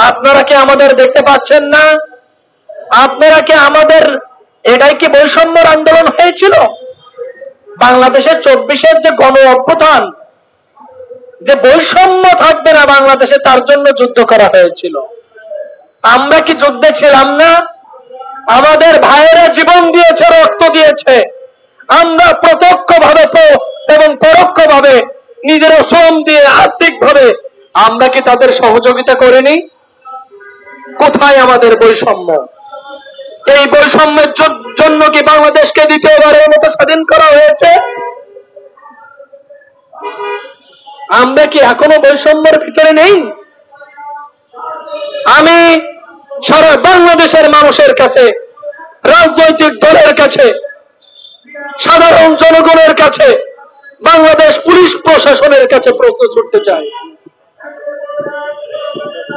আপনারা কি আমাদের দেখতে পাচ্ছেন না? আপনারা কি আমাদের, এটাই কি বৈষম্যের আন্দোলন হয়েছিল? বাংলাদেশের 24-এর যে গণ অভ্যুত্থান, যে বৈষম্য থাকবে না বাংলাদেশে, তার জন্য যুদ্ধ করা হয়েছিল। আমরা কি যুদ্ধে ছিলাম না? আমাদের ভাইয়েরা জীবন দিয়েছে, রক্ত দিয়েছে। আমরা প্রত্যক্ষভাবে এবং পরোক্ষভাবে নিজেরা শ্রম দিয়ে আর্থিকভাবে আমরা কি তাদের সহযোগিতা করিনি? কোথায় আমাদের বৈষম্য? এই বৈষম্যের জন্য কি বাংলাদেশকে দ্বিতীয়বারের মতো স্বাধীন করা হয়েছে? আমরা কি এখনো বৈষম্যের ভিতরে নেই? আমি সারা বাংলাদেশের মানুষের কাছে, রাজনৈতিক দলের কাছে, সাধারণ জনগণের কাছে, বাংলাদেশ পুলিশ প্রশাসনের কাছে প্রশ্ন ছুটতে চাই,